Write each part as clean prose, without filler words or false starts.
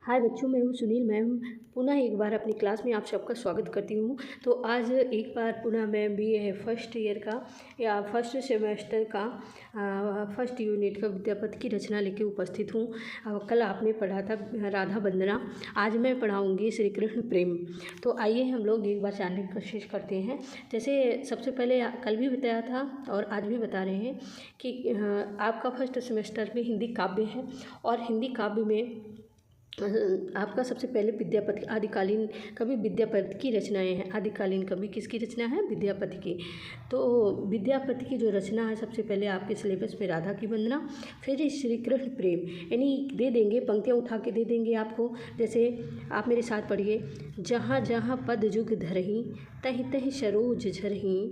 हाय बच्चों, मैं हूँ सुनील मैम। पुनः एक बार अपनी क्लास में आप सबका स्वागत करती हूँ। तो आज एक बार पुनः मैं BA फर्स्ट ईयर का या फर्स्ट सेमेस्टर का फर्स्ट यूनिट का विद्यापति की रचना लेके उपस्थित हूँ। कल आपने पढ़ा था राधा वंदना, आज मैं पढ़ाऊँगी श्री कृष्ण प्रेम। तो आइए हम लोग एक बार जानने की कोशिश करते हैं। जैसे सबसे पहले कल भी बताया था और आज भी बता रहे हैं कि आपका फर्स्ट सेमेस्टर में हिंदी काव्य है और हिंदी काव्य में आपका सबसे पहले विद्यापति आदिकालीन कवि विद्यापति की रचनाएं हैं। आदिकालीन कवि किसकी रचना है? विद्यापति की। तो विद्यापति की जो रचना है सबसे पहले आपके सिलेबस में राधा की वंदना, फिर श्री कृष्ण प्रेम, यानी दे देंगे, पंक्तियाँ उठा के दे देंगे आपको। जैसे आप मेरे साथ पढ़िए। जहाँ जहाँ पद जुग धरहीं, तहि तहि सरोज झरहीं।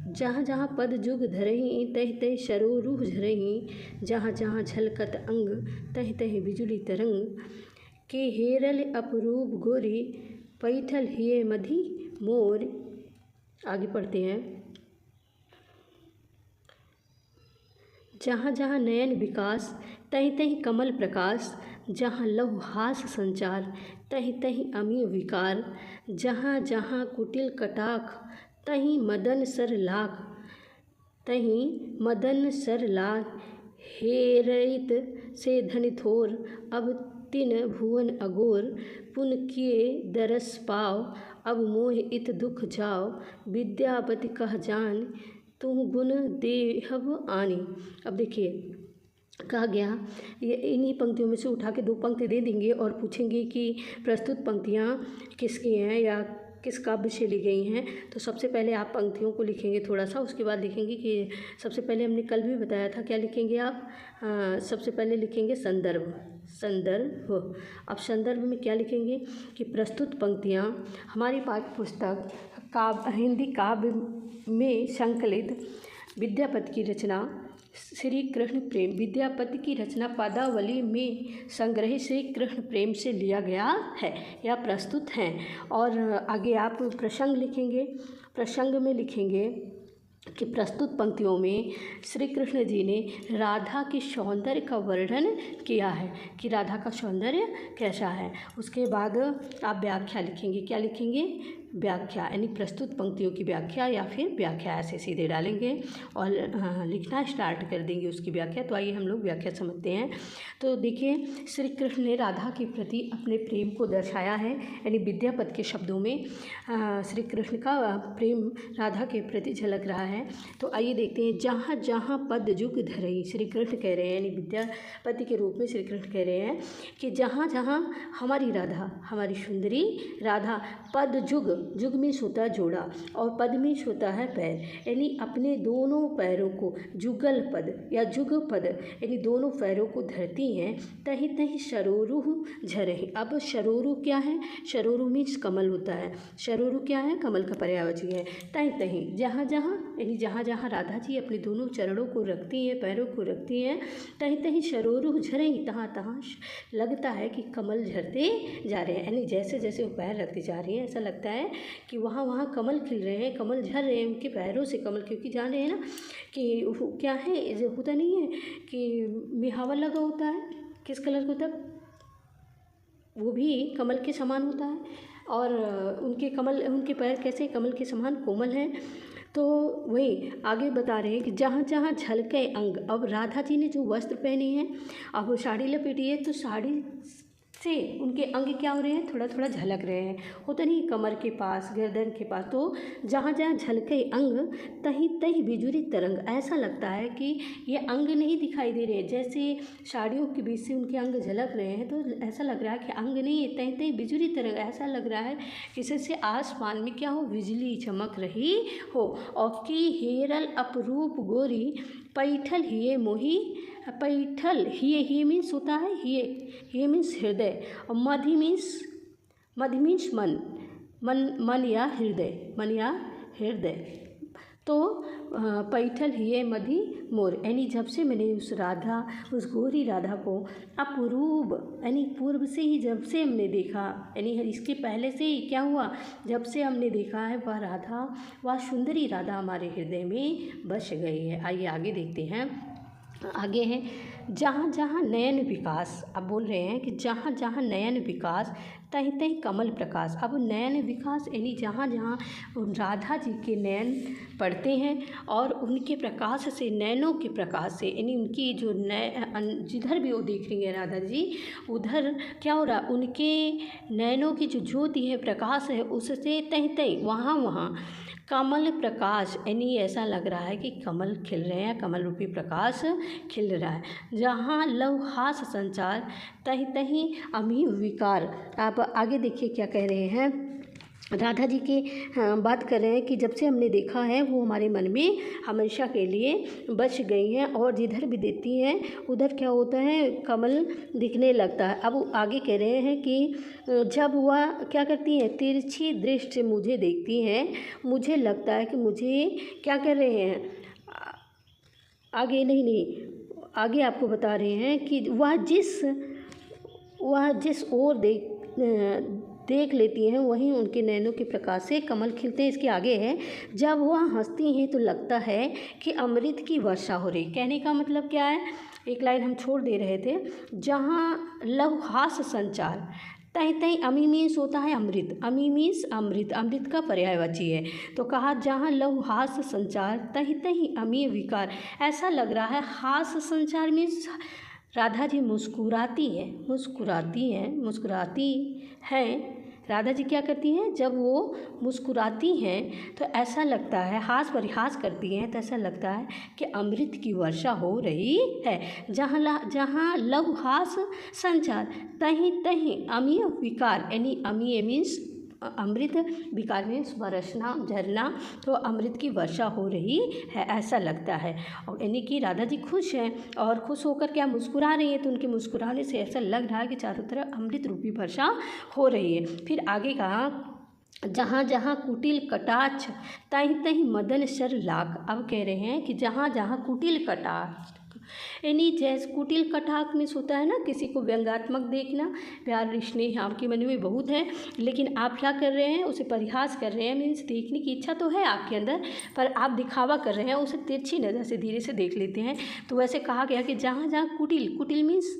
जहाँ जहाँ पद जुग धरहीं, तहि तहि सरोरुह झरहीं। जहाँ जहाँ झलकत अंग, तहि तहि बिजुली तरंग। के हेरल अपरूप गोरी, पैठल हिये मधि मोर। आगे पढ़ते हैं। जहाँ जहाँ नयन विकास, तहि तहि कमल प्रकाश। जहाँ लहु हास संचार, तहि तहि अमीय विकार। जहाँ जहाँ कुटिल कटाक्ष, तहि मदन सर लाख। तहि मदन सर लाख। हेरइत से धनि थोर, अब तिन भुवन अगोर। पुन किए दरस पाव, अब मोह इत दुख जाओ। विद्यापति कह जान, तुम गुण देहब आनी। अब देखिए कहा गया, ये इन्हीं पंक्तियों में से उठा के दो पंक्ति दे देंगे और पूछेंगे कि प्रस्तुत पंक्तियाँ किसकी हैं या किस काव्य से ली गई हैं। तो सबसे पहले आप पंक्तियों को लिखेंगे थोड़ा सा, उसके बाद लिखेंगे कि सबसे पहले हमने कल भी बताया था क्या लिखेंगे आप। सबसे पहले लिखेंगे संदर्भ। संदर्भ। अब संदर्भ में क्या लिखेंगे कि प्रस्तुत पंक्तियाँ हमारी पाठ्य पुस्तक हिंदी काव्य में संकलित विद्यापति की रचना श्री कृष्ण प्रेम, विद्यापति की रचना पदावली में संग्रहित श्री कृष्ण प्रेम से लिया गया है या प्रस्तुत हैं। और आगे आप प्रसंग लिखेंगे। प्रसंग में लिखेंगे कि प्रस्तुत पंक्तियों में श्री कृष्ण जी ने राधा के सौंदर्य का वर्णन किया है कि राधा का सौंदर्य कैसा है। उसके बाद आप व्याख्या लिखेंगे। क्या लिखेंगे? व्याख्या, यानी प्रस्तुत पंक्तियों की व्याख्या या फिर व्याख्या ऐसे सीधे डालेंगे और लिखना स्टार्ट कर देंगे उसकी व्याख्या। तो आइए हम लोग व्याख्या समझते हैं। तो देखिए, श्री कृष्ण ने राधा के प्रति अपने प्रेम को दर्शाया है, यानी विद्यापति के शब्दों में श्री कृष्ण का प्रेम राधा के प्रति झलक रहा है। तो आइए देखते हैं। जहाँ जहाँ पद जुग धरहीं, श्री कृष्ण कह रहे हैं, यानी विद्यापति के रूप में श्री कृष्ण कह रहे हैं कि जहाँ जहाँ हमारी राधा, हमारी सुंदरी राधा पद जुग, जुग में होता है जोड़ा और पद में होता है पैर, यानी अपने दोनों पैरों को जुगल पद या जुग पद यानी दोनों पैरों को धरती हैं। तहि तहि सरोरुह झरहीं। अब सरोरु क्या है? सरोरु मीन्स कमल होता है। सरोरु क्या है? कमल का पर्यायवाची है। तहि तहि जहाँ जहाँ, यानी जहाँ जहाँ राधा जी अपने दोनों चरणों को रखती हैं, पैरों को रखती हैं, तहि तहि सरोरुह झरहीं, तहाँ तहाँ लगता है कि कमल झरते जा रहे हैं, यानी जैसे जैसे वो पैर रखती जा रही हैं ऐसा लगता है कि वहाँ वहाँ कमल खिल रहे हैं, कमल झर रहे हैं उनके पैरों से कमल। क्योंकि जान रहे हैं ना कि क्या है, जो होता नहीं है कि मिहावर लगा होता है, किस कलर का होता है? वो भी कमल के समान होता है। और उनके पैर कैसे कमल के समान कोमल हैं। तो वही आगे बता रहे हैं कि जहाँ जहाँ झलके अंग। अब राधा जी ने जो वस्त्र पहने हैं, अब वो साड़ी लपेटी है, तो साड़ी से उनके अंग क्या हो रहे हैं? थोड़ा थोड़ा झलक रहे हैं, होता नहीं कमर के पास, गर्दन के पास। तो जहाँ जहाँ झलके अंग, तहि तहि बिजुरी तरंग। ऐसा लगता है कि ये अंग नहीं दिखाई दे रहे, जैसे साड़ियों के बीच से उनके अंग झलक रहे हैं, तो ऐसा लग रहा है कि अंग नहीं है, तहि तहि बिजुरी तरंग। ऐसा लग रहा है कि जैसे आसमान में क्या हो, बिजली चमक रही हो। और की हेरल अपरूप गोरी, पैठल हिये मोही। पैठल हिये मीन्स होता है हिये मीन्स हृदय, और मधि मीन्स मन या हृदय। तो पैठल हिये मधि मोर, यानी जब से मैंने उस गोरी राधा को अपूर्व, यानी पूर्व से ही जब से हमने देखा, यानी इसके पहले से ही क्या हुआ, जब से हमने देखा है वह राधा, वह सुंदरी राधा हमारे हृदय में बस गई है। आइए आगे देखते हैं। आगे है जहाँ जहाँ नयन विकास, अब बोल रहे हैं कि जहाँ जहाँ नयन विकास तहीं तहीं कमल प्रकाश। अब नयन विकास यानी जहाँ जहाँ राधा जी के नयन पड़ते हैं और उनके प्रकाश से, नयनों के प्रकाश से, यानी उनकी जो जिधर भी वो देख रही है राधा जी, उधर क्या हो रहा, उनके नयनों की जो ज्योति है, प्रकाश है, उससे तहीं तहीं वहाँ वहाँ कमल प्रकाश, यानी ऐसा लग रहा है कि कमल खिल रहे हैं, कमल रूपी प्रकाश खिल रहा है। जहाँ लव हास संचार तहीं तहीं अमी विकार। आप आगे देखिए क्या कह रहे हैं, राधा जी की बात कर रहे हैं कि जब से हमने देखा है वो हमारे मन में हमेशा के लिए बच गई हैं और जिधर भी देखती हैं उधर क्या होता है, कमल दिखने लगता है। अब आगे कह रहे हैं कि जब वह क्या करती हैं, तिरछी दृष्टि से मुझे देखती हैं, मुझे लगता है कि मुझे क्या कर रहे हैं, आगे नहीं आगे आपको बता रहे हैं कि वह जिस ओर देख लेती हैं वहीं उनके नैनों के प्रकाश से कमल खिलते हैं। इसके आगे है, जब वह हंसती हैं तो लगता है कि अमृत की वर्षा हो रही। कहने का मतलब क्या है, एक लाइन हम छोड़ दे रहे थे, जहाँ लव हास संचार तहीं तहीं, अमी मीन्स होता है अमृत, अमी मीन्स अमृत, अमृत का पर्यायवाची है। तो कहा जहाँ लव हास संचार तहीं तहीं अमी विकार। ऐसा लग रहा है, हास संचार मीन्स राधा जी मुस्कुराती हैं। राधा जी क्या करती हैं, जब वो मुस्कुराती हैं तो ऐसा लगता है, हास परिहास करती हैं तो ऐसा लगता है कि अमृत की वर्षा हो रही है। जहाँ लव हास संचार तहीं तहीं अमीय विकार, यानी अमीय मीन्स अमृत, विकार मीन्स बरसना, झरना, तो अमृत की वर्षा हो रही है ऐसा लगता है। और यानी कि राधा जी खुश हैं और खुश होकर क्या मुस्कुरा रही हैं, तो उनके मुस्कुराने से ऐसा लग रहा है कि चारों तरफ अमृत रूपी वर्षा हो रही है। फिर आगे कहा, जहाँ जहाँ कुटिल कटाक्ष तहीं तहीं मदन शर लाख। अब कह रहे हैं कि जहाँ जहाँ कुटिल कटाक्ष, यानी जैसे कुटिल कटाक्ष मीन्स होता है ना, किसी को व्यंग्यात्मक देखना, प्यार स्नेह आपके मन में बहुत है लेकिन आप क्या कर रहे हैं, उसे परिहास कर रहे हैं, मीन्स देखने की इच्छा तो है आपके अंदर पर आप दिखावा कर रहे हैं, उसे तिरछी नज़र से धीरे से देख लेते हैं। तो वैसे कहा गया कि जहाँ जहाँ कुटिल, कुटिल मीन्स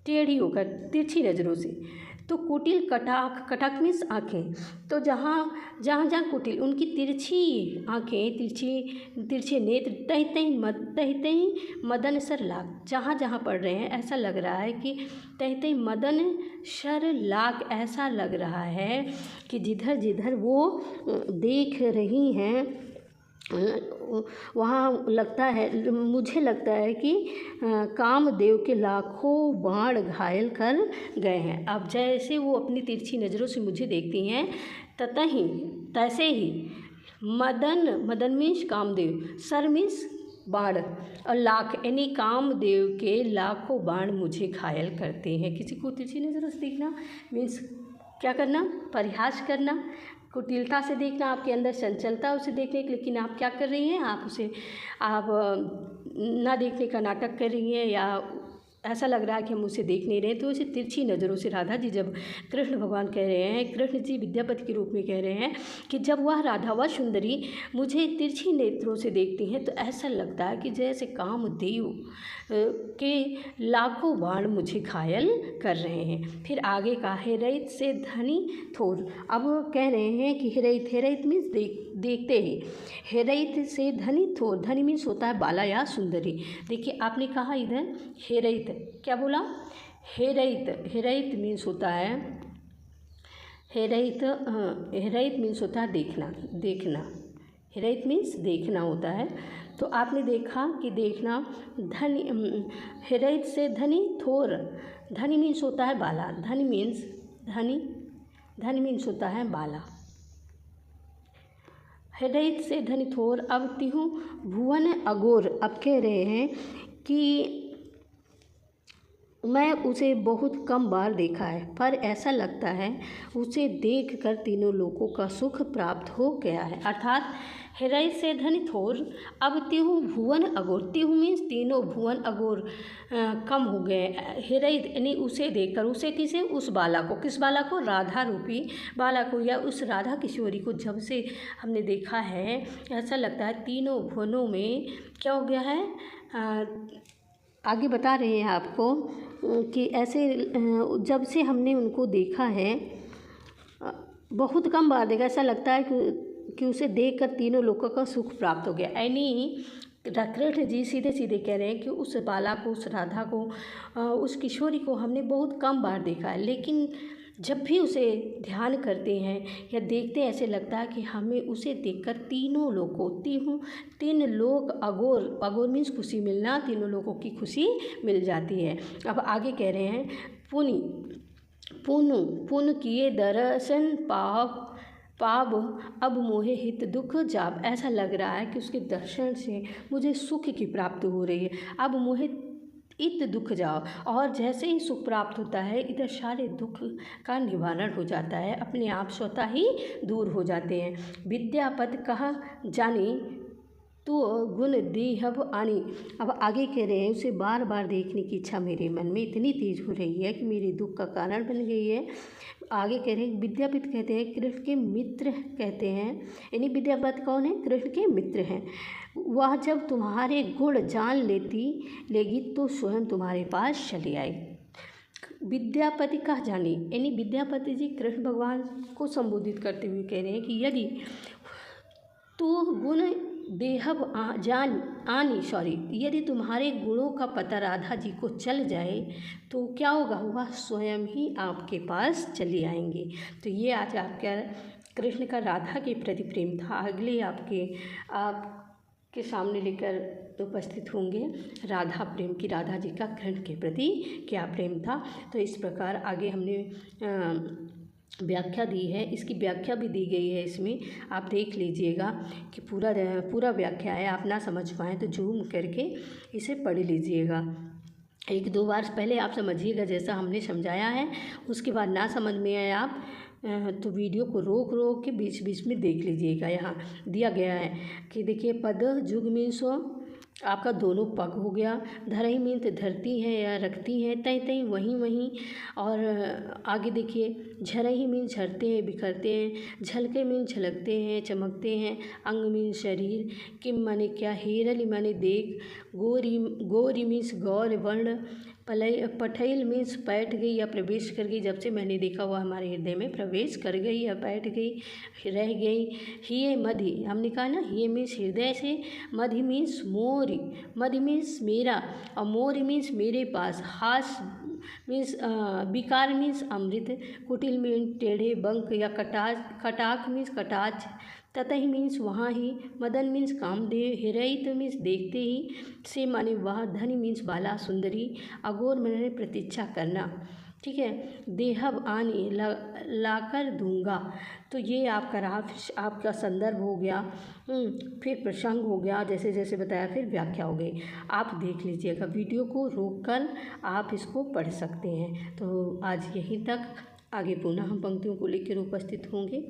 टेढ़ी होकर, तिरछी नज़रों से, तो कुटिल कटाक्ष मीन्स आँखें, तो जहाँ जहाँ कुटिल, उनकी तिरछी आँखें, तिरछे नेत्र, तहीं तहीं मदन सर लाख, जहाँ जहाँ पढ़ रहे हैं ऐसा लग रहा है कि तहीं तहीं मदन शर लाख, ऐसा लग रहा है कि जिधर जिधर वो देख रही हैं वहाँ लगता है, मुझे लगता है कि कामदेव के लाखों बाण घायल कर गए हैं। अब जैसे वो अपनी तिरछी नज़रों से मुझे देखती हैं तैसे ही मदन मीन्स कामदेव, सर मीन्स बाण और लाख, यानी कामदेव के लाखों बाण मुझे घायल करते हैं। किसी को तिरछी नज़रों से देखना मीन्स क्या करना, परिहास करना, कुटिलता से देखना, आपके अंदर चंचलता उसे देखने की, लेकिन आप क्या कर रही हैं, आप ना देखने का नाटक कर रही हैं या ऐसा लग रहा है कि हम उसे देख नहीं रहे। तो उसे तिरछी नज़रों से राधा जी, जब कृष्ण भगवान कह रहे हैं, कृष्ण जी विद्यापति के रूप में कह रहे हैं कि जब वह राधा व सुंदरी मुझे तिरछी नेत्रों से देखती हैं तो ऐसा लगता है कि जैसे कामदेव के लाखों बाण मुझे घायल कर रहे हैं। फिर आगे का, हेरैत से धनी थोर। अब कह रहे हैं कि हेरैत मीन्स देखते ही, हेरैत से धनी थोर, धनी मीन्स होता है बाला या सुंदरी। देखिए आपने कहा इधर हेरैत, क्या बोला, हेरैत मीन्स होता है, हेरैत मीन्स होता है देखना, हेरैत मीन्स देखना होता है। तो आपने देखा कि देखना, धनी, हेरैत से धनी थोर, धनी मीन्स होता है बाला, धनी मीन्स होता है बाला, हेरैत से धनी थोर। अब तिहु भुवन अगोर। अब कह रहे हैं कि मैं उसे बहुत कम बार देखा है पर ऐसा लगता है उसे देखकर तीनों लोगों का सुख प्राप्त हो गया है। अर्थात हेरैत से धनी थोर, अब तिहु भुवन अगोर, तिहु मीन्स तीनों, भुवन अगोर कम हो गए। हेरैत यानी उसे देखकर, उसे किसे, उस बाला को, किस बाला को, राधा रूपी बाला को, या उस राधा किशोरी को जब से हमने देखा है ऐसा लगता है तीनों भुवनों में क्या हो गया है, आगे बता रहे हैं आपको कि ऐसे जब से हमने उनको देखा है, बहुत कम बार देखा, ऐसा लगता है कि उसे देखकर तीनों लोगों का सुख प्राप्त हो गया। यानी कृष्ण जी सीधे सीधे कह रहे हैं कि उस बाला को, उस राधा को, उस किशोरी को हमने बहुत कम बार देखा है, लेकिन जब भी उसे ध्यान करते हैं या देखते हैं, ऐसे लगता है कि हमें उसे देखकर तीनों लोगों, तीन लोग, अगोर मीन्स खुशी मिलना, तीनों लोगों की खुशी मिल जाती है। अब आगे कह रहे हैं, पुन किए दर्शन पाब अब मोहे हित दुख जाब। ऐसा लग रहा है कि उसके दर्शन से मुझे सुख की प्राप्ति हो रही है, अब मोहे इत दुख जाओ। और जैसे ही सुख प्राप्त होता है, इधर सारे दुख का निवारण हो जाता है, अपने आप स्वतः ही दूर हो जाते हैं। विद्यापति कहा जानी तो गुण देहब आनी। अब आगे कह रहे हैं, उसे बार बार देखने की इच्छा मेरे मन में इतनी तेज हो रही है कि मेरे दुख का कारण बन गई है। आगे कह रहे हैं, विद्यापति कहते हैं कृष्ण के मित्र कहते हैं, यानी विद्यापति कौन है? कृष्ण के मित्र हैं। वह जब तुम्हारे गुण जान लेगी तो स्वयं तुम्हारे पास चली आएगी। विद्यापति कहा जानी, यानी विद्यापति जी कृष्ण भगवान को संबोधित करते हुए कह रहे हैं कि यदि तो गुण देहब यदि तुम्हारे गुणों का पता राधा जी को चल जाए तो क्या होगा? वह स्वयं ही आपके पास चली आएंगे। तो ये आज आपका कृष्ण का राधा के प्रति प्रेम था। अगले आपके सामने लेकर उपस्थित होंगे राधा प्रेम की, राधा जी का कृष्ण के प्रति क्या प्रेम था। तो इस प्रकार आगे हमने व्याख्या दी है, इसकी व्याख्या भी दी गई है इसमें, आप देख लीजिएगा कि पूरा व्याख्या है। आप ना समझ पाएँ तो जूम करके इसे पढ़ लीजिएगा, 1-2 बार पहले आप समझिएगा जैसा हमने समझाया है। उसके बाद ना समझ में आए आप तो वीडियो को रोक के बीच बीच में देख लीजिएगा। यहाँ दिया गया है कि देखिए, पद जुग मीन्स आपका दोनों पग हो गया, धरई मीन्स धरती है या रखती है, तई तई वहीं। और आगे देखिए, झरई मीन्स झरते हैं, बिखरते हैं, झलके मीन्स झलकते हैं, चमकते हैं, अंग मीन्स शरीर, किम माने क्या, हेरली माने देख, गोरी मीन्स गौर वर्ण, पठैल मीन्स बैठ गई या प्रवेश कर गई, जब से मैंने देखा वह हमारे हृदय में प्रवेश कर गई या बैठ गई, रह गई। हिये मधि, हमने कहा ना, हिये मीन्स हृदय से, मधि मीन्स मोरी, मधि मीन्स मेरा, और मोरी मीन्स मेरे पास, हास मीन्स विकार मीन्स अमृत, कुटिल मीन्स टेढ़े, बंक या कटाक मीन्स कटाच, ततही मीन्स वहाँ ही, मदन मीन्स कामदेव, हिरैत मीन्स देखते ही, से माने वह, धनी मीन्स बाला सुंदरी, अगोर मैंने प्रतीक्षा करना। ठीक है, देहब आनी लाकर दूंगा। तो ये आपका संदर्भ हो गया, फिर प्रसंग हो गया, जैसे जैसे बताया, फिर व्याख्या हो गई। आप देख लीजिएगा, वीडियो को रोककर आप इसको पढ़ सकते हैं। तो आज यहीं तक, आगे पुनः हम पंक्तियों को लेकर उपस्थित होंगे।